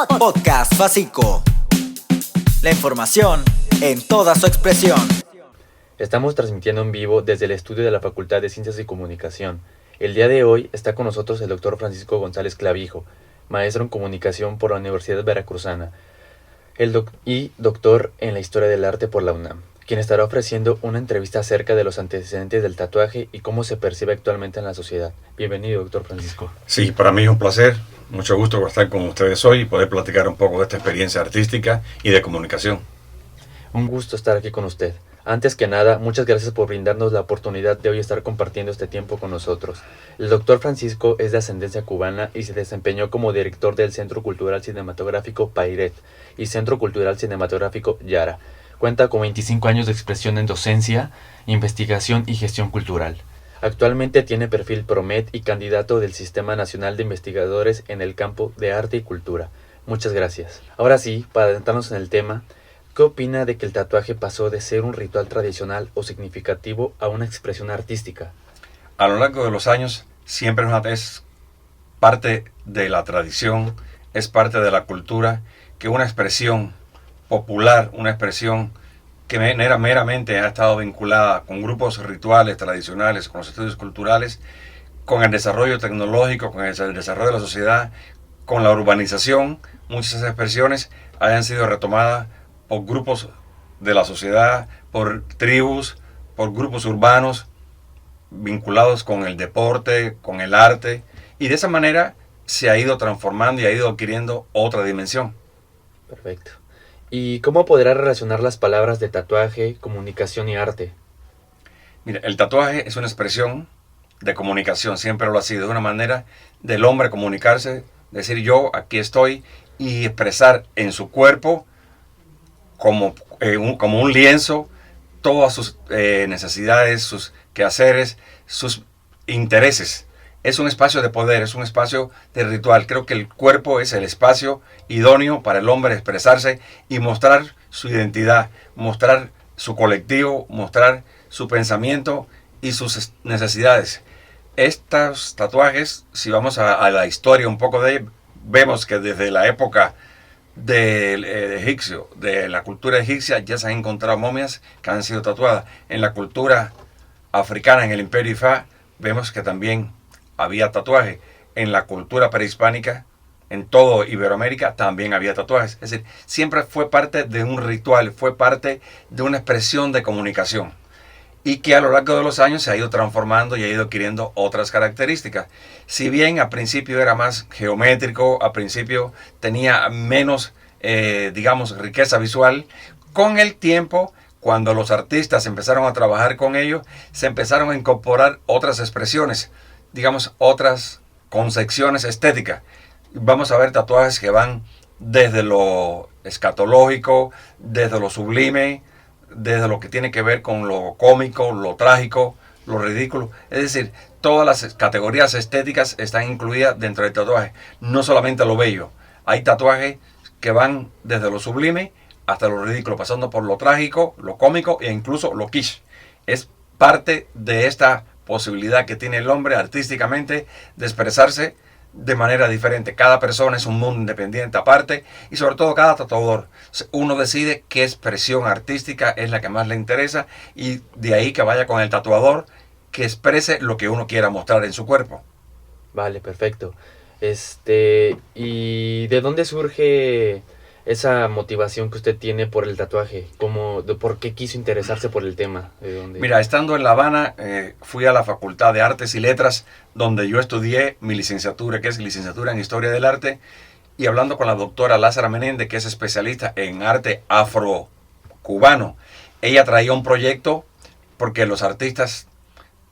Podcast Facico. La información en toda su expresión. Estamos transmitiendo en vivo desde el estudio de la Facultad de Ciencias y Comunicación. El día de hoy está con nosotros el doctor Francisco González Clavijo, maestro en comunicación por la Universidad Veracruzana y doctor en la historia del arte por la UNAM, quien estará ofreciendo una entrevista acerca de los antecedentes del tatuaje y cómo se percibe actualmente en la sociedad. Bienvenido, doctor Francisco. Sí, para mí es un placer, mucho gusto por estar con ustedes hoy y poder platicar un poco de esta experiencia artística y de comunicación. Un gusto estar aquí con usted. Antes que nada, muchas gracias por brindarnos la oportunidad de hoy estar compartiendo este tiempo con nosotros. El doctor Francisco es de ascendencia cubana y se desempeñó como director del Centro Cultural Cinematográfico Pairet y Centro Cultural Cinematográfico Yara. Cuenta con 25 años de expresión en docencia, investigación y gestión cultural. Actualmente tiene perfil PROMED y candidato del Sistema Nacional de Investigadores en el campo de arte y cultura. Muchas gracias. Ahora sí, para adentrarnos en el tema, ¿qué opina de que el tatuaje pasó de ser un ritual tradicional o significativo a una expresión artística? A lo largo de los años siempre es parte de la tradición, es parte de la cultura, que una expresión popular, una expresión que meramente ha estado vinculada con grupos rituales tradicionales, con los estudios culturales, con el desarrollo tecnológico, con el desarrollo de la sociedad, con la urbanización. Muchas de esas expresiones hayan sido retomadas por grupos de la sociedad, por tribus, por grupos urbanos vinculados con el deporte, con el arte, y de esa manera se ha ido transformando y ha ido adquiriendo otra dimensión. Perfecto. ¿Y cómo podrá relacionar las palabras de tatuaje, comunicación y arte? Mira, el tatuaje es una expresión de comunicación, siempre lo ha sido, de una manera del hombre comunicarse, decir yo aquí estoy y expresar en su cuerpo como un lienzo todas sus necesidades, sus quehaceres, sus intereses. Es un espacio de poder, es un espacio de ritual. Creo que el cuerpo es el espacio idóneo para el hombre expresarse y mostrar su identidad, mostrar su colectivo, mostrar su pensamiento y sus necesidades. Estos tatuajes, si vamos a la historia un poco de ellos, vemos que desde la época del egipcio, de la cultura egipcia, ya se han encontrado momias que han sido tatuadas. En la cultura africana, en el Imperio Ifá, vemos que también había tatuaje. En la cultura prehispánica, en todo Iberoamérica, también había tatuajes. Es decir, siempre fue parte de un ritual, fue parte de una expresión de comunicación. Y que a lo largo de los años se ha ido transformando y ha ido adquiriendo otras características. Si bien al principio era más geométrico, al principio tenía menos, riqueza visual, con el tiempo, cuando los artistas empezaron a trabajar con ellos, se empezaron a incorporar otras expresiones, otras concepciones estéticas. Vamos a ver tatuajes que van desde lo escatológico, desde lo sublime, desde lo que tiene que ver con lo cómico, lo trágico, lo ridículo. Es decir, todas las categorías estéticas están incluidas dentro del tatuaje, no solamente lo bello. Hay tatuajes que van desde lo sublime hasta lo ridículo, pasando por lo trágico, lo cómico e incluso lo kitsch. Es parte de esta posibilidad que tiene el hombre artísticamente de expresarse de manera diferente. Cada persona es un mundo independiente aparte y sobre todo cada tatuador. Uno decide qué expresión artística es la que más le interesa y de ahí que vaya con el tatuador que exprese lo que uno quiera mostrar en su cuerpo. Vale, perfecto. ¿Y de dónde surge esa motivación que usted tiene por el tatuaje? ¿Por qué quiso interesarse por el tema? Mira, estando en La Habana, fui a la Facultad de Artes y Letras, donde yo estudié mi licenciatura, que es licenciatura en Historia del Arte, y hablando con la doctora Lázara Menéndez, que es especialista en arte afro-cubano. Ella traía un proyecto porque los artistas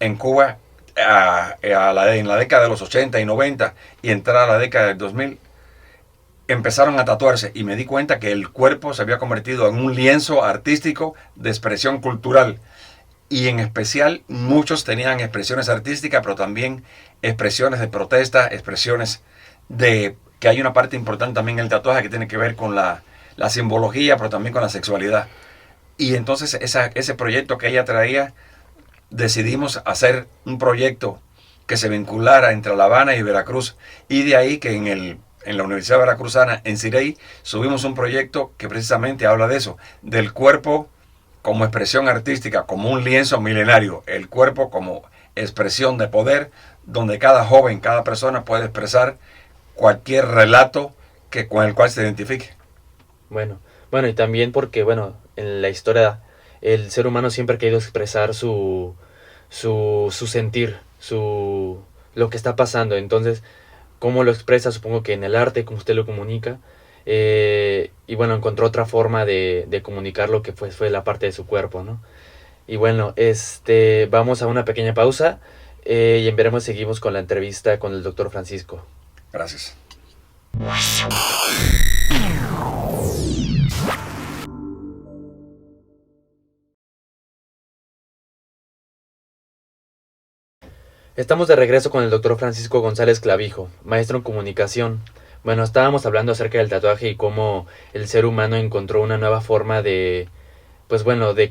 en Cuba, en la década de los 80 y 90 y entrar a la década del 2000, empezaron a tatuarse y me di cuenta que el cuerpo se había convertido en un lienzo artístico de expresión cultural y en especial muchos tenían expresiones artísticas pero también expresiones de protesta, expresiones de que hay una parte importante también en el tatuaje que tiene que ver con la simbología pero también con la sexualidad. Y entonces ese proyecto que ella traía, decidimos hacer un proyecto que se vinculara entre La Habana y Veracruz y de ahí que en el en la Universidad Veracruzana, en Cirey, subimos un proyecto que precisamente habla de eso, del cuerpo como expresión artística, como un lienzo milenario, el cuerpo como expresión de poder, donde cada joven, cada persona puede expresar cualquier relato con el cual se identifique. Bueno, y también porque, en la historia el ser humano siempre ha querido expresar su sentir, lo que está pasando. Entonces, ¿cómo lo expresa? Supongo que en el arte, como usted lo comunica. Y bueno, encontró otra forma de comunicar lo que fue la parte de su cuerpo, ¿no? Y bueno, vamos a una pequeña pausa y en veremos seguimos con la entrevista con el doctor Francisco. Gracias. Estamos de regreso con el doctor Francisco González Clavijo, maestro en comunicación. Bueno, estábamos hablando acerca del tatuaje y cómo el ser humano encontró una nueva forma de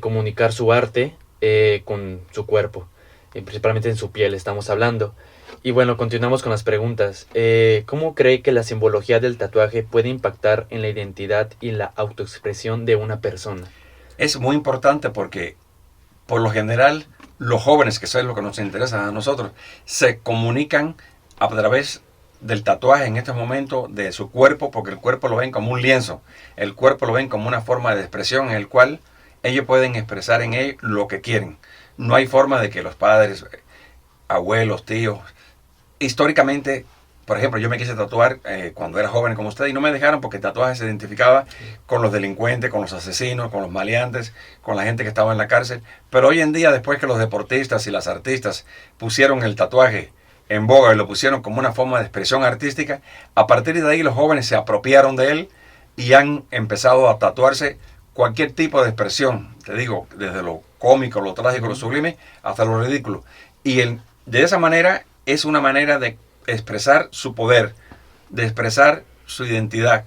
comunicar su arte con su cuerpo, principalmente en su piel estamos hablando. Y bueno, continuamos con las preguntas. ¿Cómo cree que la simbología del tatuaje puede impactar en la identidad y la autoexpresión de una persona? Es muy importante porque, por lo general, los jóvenes, que eso es lo que nos interesa a nosotros, se comunican a través del tatuaje en estos momentos de su cuerpo, porque el cuerpo lo ven como un lienzo, el cuerpo lo ven como una forma de expresión en el cual ellos pueden expresar en él lo que quieren. No hay forma de que los padres, abuelos, tíos, históricamente, por ejemplo, yo me quise tatuar cuando era joven como usted y no me dejaron porque el tatuaje se identificaba con los delincuentes, con los asesinos, con los maleantes, con la gente que estaba en la cárcel. Pero hoy en día, después que los deportistas y las artistas pusieron el tatuaje en boga y lo pusieron como una forma de expresión artística, a partir de ahí los jóvenes se apropiaron de él y han empezado a tatuarse cualquier tipo de expresión, te digo, desde lo cómico, lo trágico, lo sublime, hasta lo ridículo. Y de esa manera es una manera de expresar su poder, de expresar su identidad,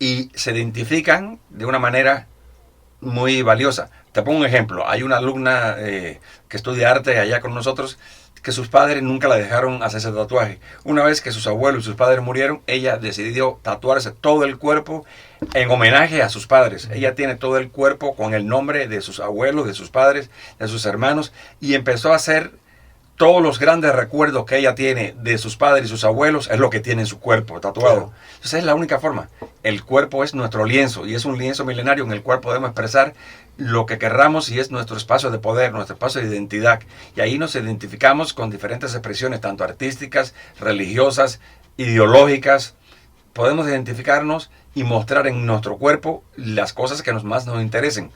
y se identifican de una manera muy valiosa. Te pongo un ejemplo. Hay una alumna que estudia arte allá con nosotros, que sus padres nunca la dejaron hacerse tatuaje. Una vez que sus abuelos y sus padres murieron, ella decidió tatuarse todo el cuerpo en homenaje a sus padres. Ella tiene todo el cuerpo con el nombre de sus abuelos, de sus padres, de sus hermanos, y empezó a hacer todos los grandes recuerdos que ella tiene de sus padres y sus abuelos, es lo que tiene en su cuerpo tatuado. Claro. Entonces es la única forma. El cuerpo es nuestro lienzo y es un lienzo milenario en el cual podemos expresar lo que querramos y es nuestro espacio de poder, nuestro espacio de identidad. Y ahí nos identificamos con diferentes expresiones, tanto artísticas, religiosas, ideológicas. Podemos identificarnos y mostrar en nuestro cuerpo las cosas que más nos interesen,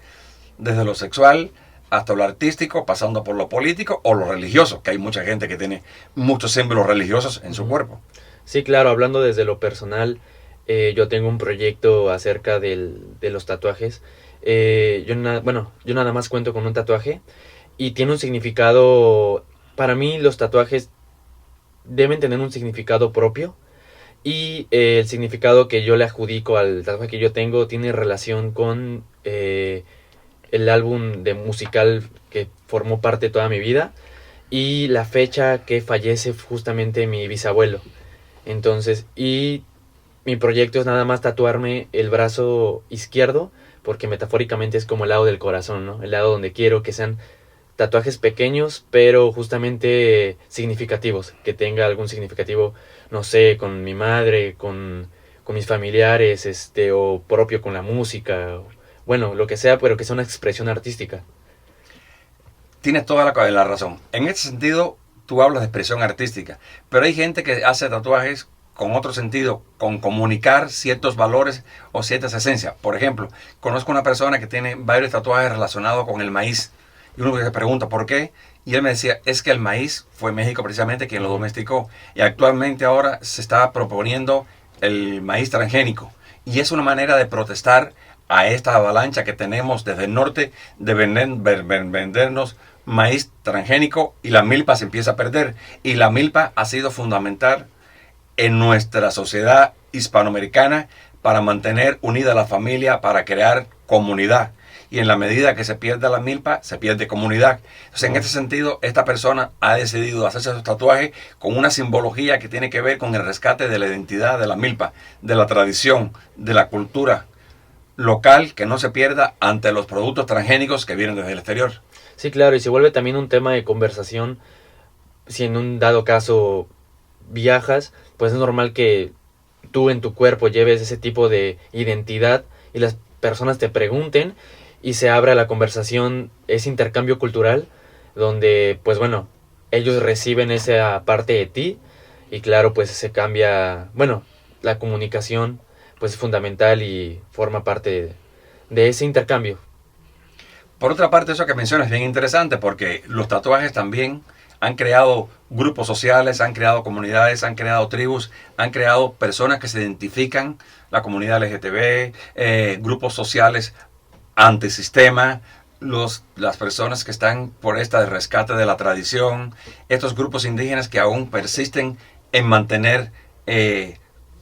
desde lo sexual hasta lo artístico, pasando por lo político o lo religioso, que hay mucha gente que tiene muchos símbolos religiosos en su cuerpo. Sí, claro, hablando desde lo personal, yo tengo un proyecto acerca de los tatuajes. Yo nada más cuento con un tatuaje y tiene un significado. Para mí los tatuajes deben tener un significado propio y el significado que yo le adjudico al tatuaje que yo tengo tiene relación con el álbum de musical que formó parte de toda mi vida y la fecha que fallece justamente mi bisabuelo. Entonces, y mi proyecto es nada más tatuarme el brazo izquierdo, porque metafóricamente es como el lado del corazón, ¿no? El lado donde quiero que sean tatuajes pequeños, pero justamente significativos, que tenga algún significativo, no sé, con mi madre, con mis familiares, o propio con la música, bueno, lo que sea, pero que sea una expresión artística. Tienes toda la razón. En este sentido, tú hablas de expresión artística, pero hay gente que hace tatuajes con otro sentido, con comunicar ciertos valores o ciertas esencias. Por ejemplo, conozco una persona que tiene varios tatuajes relacionados con el maíz. Y uno se pregunta, ¿por qué? Y él me decía, es que el maíz fue México precisamente quien lo domesticó. Y actualmente ahora se está proponiendo el maíz transgénico. Y es una manera de protestar a esta avalancha que tenemos desde el norte de vendernos maíz transgénico, y la milpa se empieza a perder. Y la milpa ha sido fundamental en nuestra sociedad hispanoamericana para mantener unida la familia, para crear comunidad. y en la medida que se pierde la milpa, se pierde comunidad. Entonces, en este sentido, esta persona ha decidido hacerse esos tatuajes con una simbología que tiene que ver con el rescate de la identidad de la milpa, de la tradición, de la cultura local, que no se pierda ante los productos transgénicos que vienen desde el exterior. Sí, claro, y se vuelve también un tema de conversación. Si en un dado caso viajas, pues es normal que tú en tu cuerpo lleves ese tipo de identidad y las personas te pregunten y se abra la conversación, ese intercambio cultural, donde pues bueno, ellos reciben esa parte de ti y claro, pues se cambia, bueno, la comunicación pues es fundamental y forma parte de ese intercambio. Por otra parte, eso que mencionas es bien interesante porque los tatuajes también han creado grupos sociales, han creado comunidades, han creado tribus, han creado personas que se identifican, la comunidad LGTB, grupos sociales antisistema, las personas que están por esta de rescate de la tradición, estos grupos indígenas que aún persisten en mantener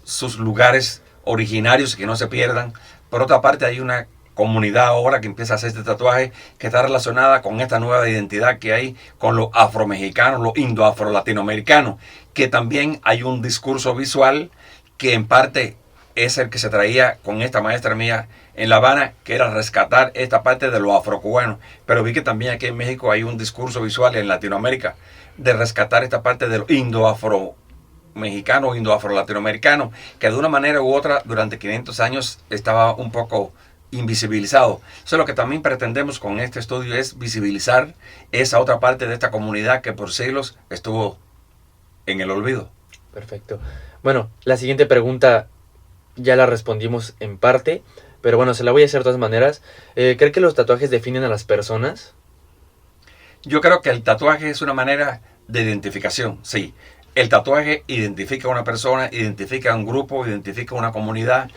sus lugares originarios y que no se pierdan. Por otra parte, hay una comunidad ahora que empieza a hacer este tatuaje que está relacionada con esta nueva identidad que hay con lo afromexicano, lo indo-afro-latinoamericano, que también hay un discurso visual que en parte es el que se traía con esta maestra mía en La Habana, que era rescatar esta parte de lo afrocubano. Pero vi que también aquí en México hay un discurso visual en Latinoamérica de rescatar esta parte de lo indo-afro-mexicano, indo-afro-latinoamericano, que de una manera u otra durante 500 años estaba un poco invisibilizado. Eso es lo que también pretendemos con este estudio, es visibilizar esa otra parte de esta comunidad que por siglos estuvo en el olvido. Perfecto. Bueno, la siguiente pregunta ya la respondimos en parte, pero bueno, se la voy a hacer de todas maneras. ¿Cree que los tatuajes definen a las personas? Yo creo que el tatuaje es una manera de identificación, sí. El tatuaje identifica a una persona, identifica a un grupo, identifica a una comunidad,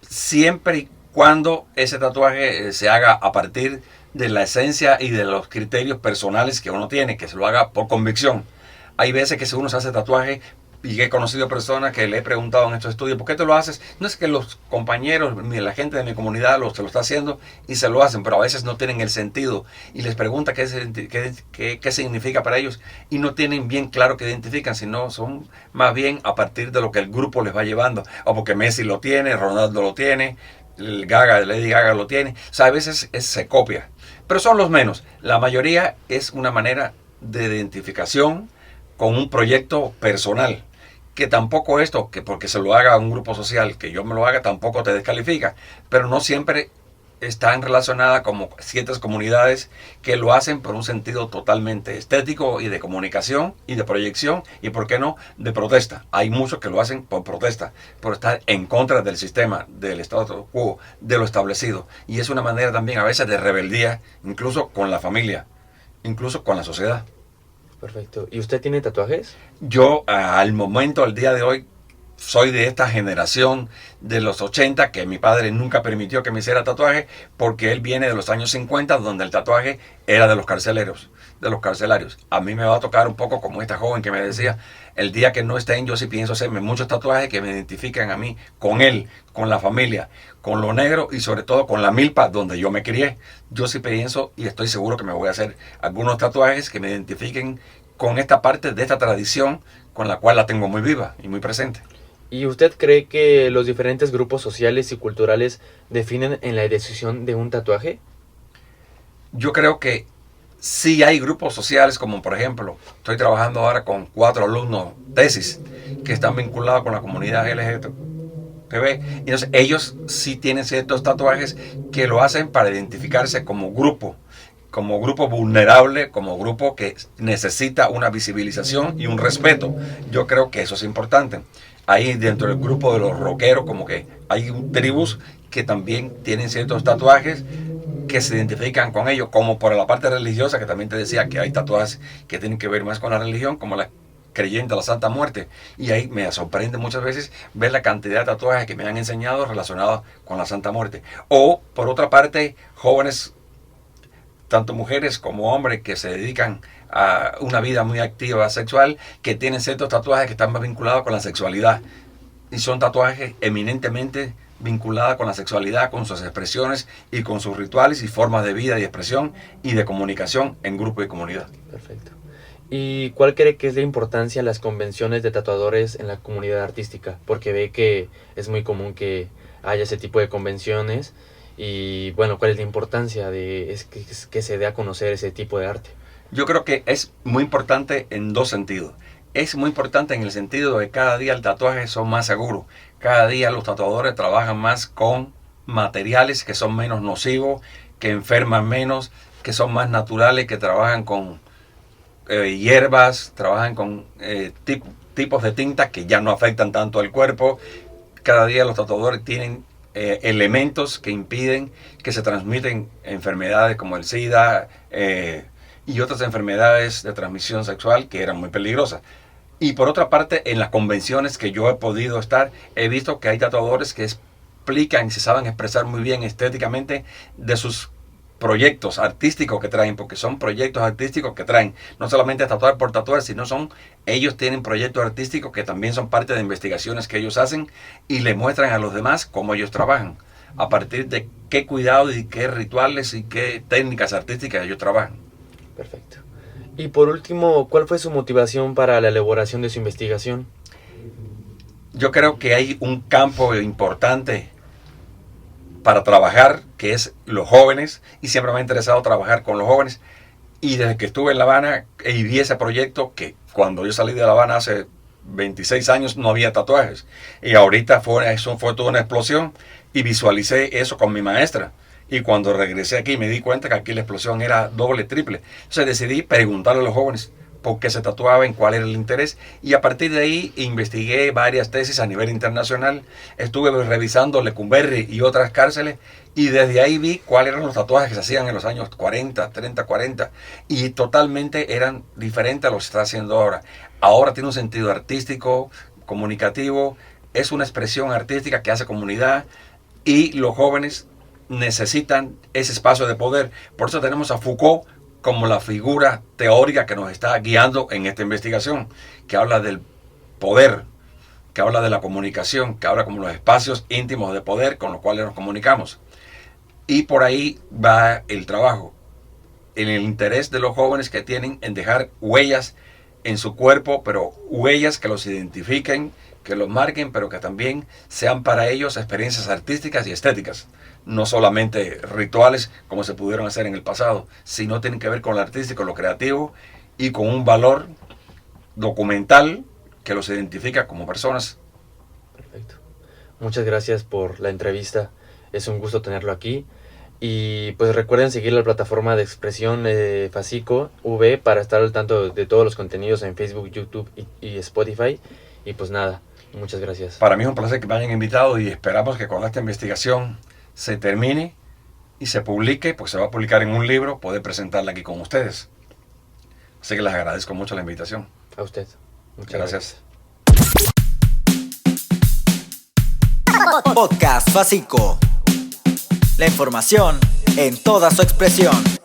siempre y cuando ese tatuaje se haga a partir de la esencia y de los criterios personales que uno tiene, que se lo haga por convicción. Hay veces que si uno se hace tatuaje, y he conocido personas que le he preguntado en estos estudios, ¿por qué te lo haces? No es que los compañeros, la gente de mi comunidad se lo está haciendo y se lo hacen, pero a veces no tienen el sentido y les pregunta qué significa para ellos y no tienen bien claro qué identifican, sino son más bien a partir de lo que el grupo les va llevando, o porque Messi lo tiene, Ronaldo lo tiene, Lady Gaga lo tiene. O sea, a veces se copia, pero son los menos. La mayoría es una manera de identificación con un proyecto personal, que tampoco esto, que porque se lo haga a un grupo social, que yo me lo haga, tampoco te descalifica, pero no siempre están relacionadas como ciertas comunidades que lo hacen por un sentido totalmente estético y de comunicación y de proyección y, ¿por qué no?, de protesta. Hay muchos que lo hacen por protesta, por estar en contra del sistema, del status quo, de lo establecido. Y es una manera también a veces de rebeldía, incluso con la familia, incluso con la sociedad. Perfecto. ¿Y usted tiene tatuajes? Yo al momento, al día de hoy, soy de esta generación de los 80 que mi padre nunca permitió que me hiciera tatuaje porque él viene de los años 50 donde el tatuaje era de los carcelarios. A mí me va a tocar un poco como esta joven que me decía, el día que no estén yo sí pienso hacerme muchos tatuajes que me identifican a mí con él, con la familia, con lo negro y sobre todo con la milpa donde yo me crié. Yo sí pienso y estoy seguro que me voy a hacer algunos tatuajes que me identifiquen con esta parte de esta tradición con la cual la tengo muy viva y muy presente. ¿Y usted cree que los diferentes grupos sociales y culturales definen en la decisión de un tatuaje? Yo creo que sí hay grupos sociales, como por ejemplo, estoy trabajando ahora con 4 alumnos tesis que están vinculados con la comunidad LGTB. Y entonces ellos sí tienen ciertos tatuajes que lo hacen para identificarse como grupo vulnerable, como grupo que necesita una visibilización y un respeto. Yo creo que eso es importante. Ahí dentro del grupo de los rockeros, como que hay tribus que también tienen ciertos tatuajes que se identifican con ellos, como por la parte religiosa, que también te decía que hay tatuajes que tienen que ver más con la religión, como la creyente a la Santa Muerte. Y ahí me sorprende muchas veces ver la cantidad de tatuajes que me han enseñado relacionados con la Santa Muerte. O, por otra parte, jóvenes, tanto mujeres como hombres, que se dedican a una vida muy activa sexual, que tienen ciertos tatuajes que están más vinculados con la sexualidad. Y son tatuajes eminentemente vinculada con la sexualidad, con sus expresiones y con sus rituales y formas de vida y expresión y de comunicación en grupo y comunidad. Perfecto. ¿Y cuál cree que es la importancia de las convenciones de tatuadores en la comunidad artística? Porque ve que es muy común que haya ese tipo de convenciones y bueno, ¿cuál es la importancia de que se dé a conocer ese tipo de arte? Yo creo que es muy importante en dos sentidos. Es muy importante en el sentido de que cada día el tatuaje son más seguros. Cada día los tatuadores trabajan más con materiales que son menos nocivos, que enferman menos, que son más naturales, que trabajan con hierbas, trabajan con tipos de tinta que ya no afectan tanto al cuerpo. Cada día los tatuadores tienen elementos que impiden que se transmiten enfermedades como el SIDA y otras enfermedades de transmisión sexual que eran muy peligrosas. Y por otra parte, en las convenciones que yo he podido estar, he visto que hay tatuadores que explican y se saben expresar muy bien estéticamente de sus proyectos artísticos que traen, porque son proyectos artísticos que traen, no solamente tatuar por tatuar, sino ellos tienen proyectos artísticos que también son parte de investigaciones que ellos hacen y le muestran a los demás cómo ellos trabajan, a partir de qué cuidados y qué rituales y qué técnicas artísticas ellos trabajan. Perfecto. Y por último, ¿cuál fue su motivación para la elaboración de su investigación? Yo creo que hay un campo importante para trabajar, que es los jóvenes, y siempre me ha interesado trabajar con los jóvenes. Y desde que estuve en La Habana y vi ese proyecto, que cuando yo salí de La Habana hace 26 años no había tatuajes, y ahorita eso fue toda una explosión, y visualicé eso con mi maestra. Y cuando regresé aquí me di cuenta que aquí la explosión era doble, triple. Entonces decidí preguntarle a los jóvenes por qué se tatuaban, cuál era el interés. Y a partir de ahí investigué varias tesis a nivel internacional. Estuve revisando Lecumberri y otras cárceles. Y desde ahí vi cuáles eran los tatuajes que se hacían en los años 40, 30, 40. Y totalmente eran diferentes a los que se está haciendo ahora. Ahora tiene un sentido artístico, comunicativo. Es una expresión artística que hace comunidad. Y los jóvenes necesitan ese espacio de poder. Por eso tenemos a Foucault como la figura teórica que nos está guiando en esta investigación, que habla del poder, que habla de la comunicación, que habla como los espacios íntimos de poder con los cuales nos comunicamos. Y por ahí va el trabajo, en el interés de los jóvenes que tienen en dejar huellas en su cuerpo, pero huellas que los identifiquen, que los marquen, pero que también sean para ellos experiencias artísticas y estéticas. No solamente rituales como se pudieron hacer en el pasado, sino tienen que ver con lo artístico, lo creativo y con un valor documental que los identifica como personas. Perfecto. Muchas gracias por la entrevista. Es un gusto tenerlo aquí. Y pues recuerden seguir la plataforma de expresión Fasico V para estar al tanto de todos los contenidos en Facebook, YouTube y Spotify. Y pues nada, muchas gracias. Para mí es un placer que me hayan invitado y esperamos que con esta investigación se termine y se publique, pues se va a publicar en un libro, poder presentarla aquí con ustedes. Así que les agradezco mucho la invitación. A usted. Muchas Gracias. Podcast Fasico. La información en toda su expresión.